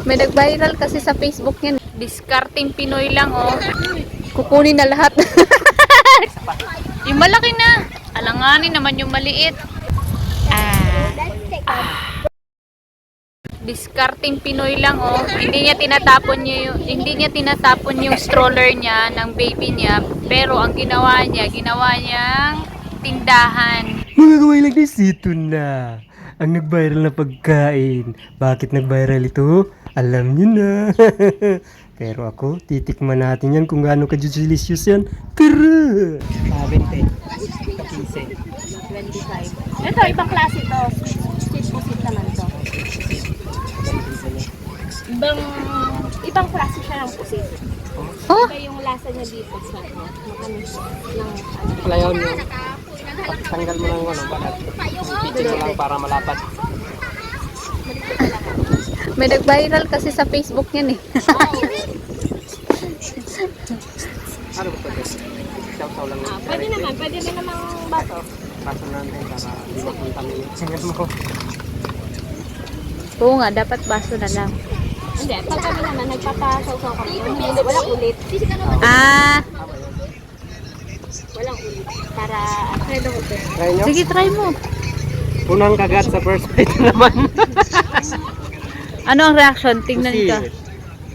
May nag-viral kasi sa Facebook yan. Discarding Pinoy lang, oh. Kukunin na lahat. Yung malaki na. Alanganin naman yung maliit. Discarding Pinoy lang, oh. Hindi niya tinatapon yung stroller niya ng baby niya, pero ang ginawa niyang tindahan. Mga kawailang dito na ang nag-viral na pagkain. Bakit nag-viral ito? Alam niyo na. Pero ako, titikman natin yan kung gaano ka-delicious yan. Tara! 20. 15. 25. Ito, ibang klase to. Sweet pusit naman to. Ibang klase siya ng pusit. Oh, Iba yung lasa niya dito sa makamis ng Playaw niyo. Tanggal mo lang ano, balat. Pitin mo lang para malapad. may nag-viral kasi sa Facebook yan, eh. Ano ba ito? Saw-saw lang. pwede din namang bato. Baso natin para di makontaminate. Singat mo ko. Oo nga, dapat baso na lang. Hindi, pag kami naman nagpapasaw-saw kami, hindi, walang ulit. Walang ulit. Para, try the hotel. Try nyo? Sige, try mo. Unang kagat sa first bite naman. Ano ang reaction? Tingnan ko.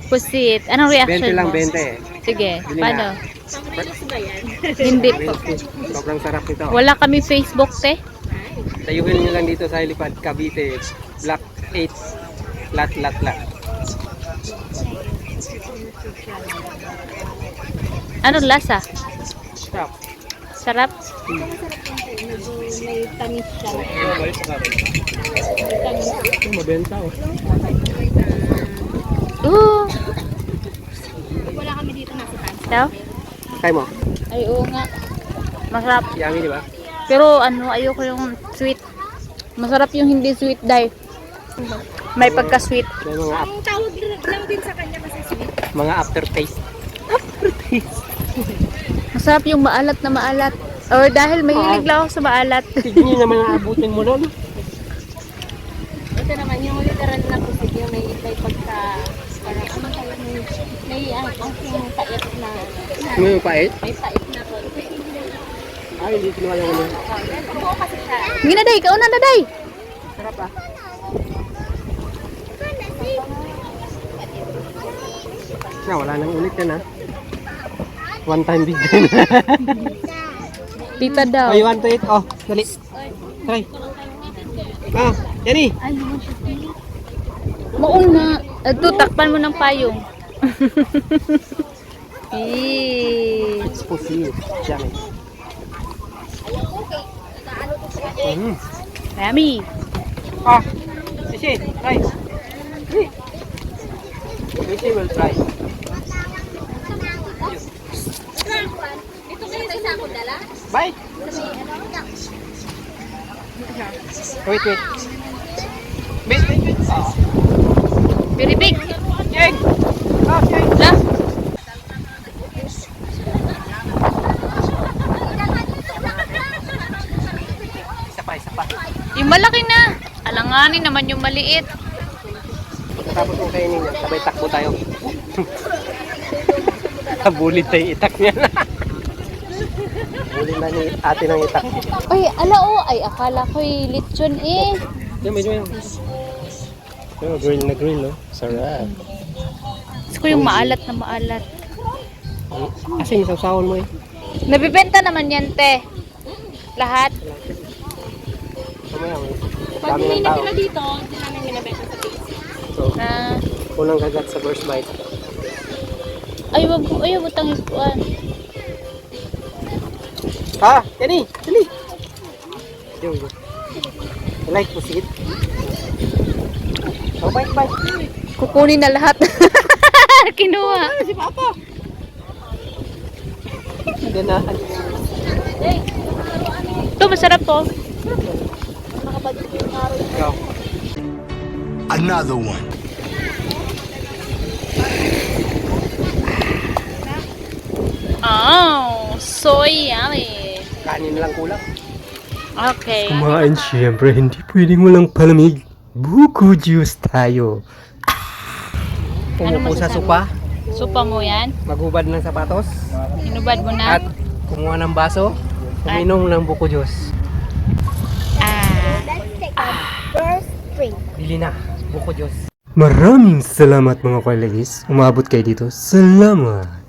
Pusit. Anong reaction 20 lang, mo? 20. Sige, Bili paano? Pang-release ba yan? Hindi po. 20. Sobrang sarap nito. Wala kami Facebook, te. Tayuhin nyo lang dito sa Helipad, Cavite. Block 8. Lat. Anong lasa? Sarap. Sarap? Medyo may tamis siya. Mabenta oh. Wala kami dito nasa taas. Daw? Kaya mo? Ay, oo nga. Masarap. Yummy, di ba? Pero ayoko yung sweet. Masarap yung hindi sweet, dahil may pagka-sweet. May mga, Ang tawag lang din sa kanya kasi sweet. mga aftertaste. Masarap yung maalat na maalat. Or dahil mahilig lang ako sa maalat. Tignan nyo naman ang abutin mo nun. Ito naman yung literal na pusit yung may pagka parang ano tawag may ang pait na May pait? may pait na konti. Ay, hindi kinuha yung ano. Buo kasi siya. Hindi na, day. Ikaw na, day. Sarap ah. Na, wala nang ulit yan ah. One time video na. Tita daw. Oh, you want to eat? Oh, dali. Try. Ah, Jenny. Maul na. Ito, takpan mo ng payong. Eh. It's pussy. Yummy. Yummy. Ah, Ishi, try. Ishi will try. Ito kayo sa ako dala? Bye. Wait. Wait. Oh. Very big. Yay. Oh, yay. La? Isa pa. Yung malaki na. Alanganin naman yung maliit. Tapos kung kainin niya, sabay takbo tayo. Kabulid tayo itak niya. Bulid na ni ate ng itak. Ay, ay, akala ko'y lechon eh. Yan, medyo yan. Pero grill na grill, no? Sarap. Gusto ko yung maalat na maalat. Asin, sawsawan mo eh. Nabibenta naman yan, te. Lahat. Mamaya, Pag dami may ng tao. natira dito, hindi namin binabenta sa basic. So, Ah, unang kagat sa first bite. ay, wag mo. Ay, butang ikuan. Ah, Jenny, dali. Yo. You like pusit? Oh, bite. Kukunin na lahat. Kinuha. Si Papa. Ganahan. Ito, masarap to. Go. Another one. Oh, so yummy. Kanin lang kulang. Okay. Kumain siyempre, hindi pwedeng walang palamig. Buko juice tayo. umupo sa masasabi? sopa, Supa mo yan? magubad ng sapatos, Hinubad mo na? at kumuha ng baso, uminom ng buko juice. Bili na, buko juice. Maraming salamat mga kalagis. Umabot kayo dito. Salamat.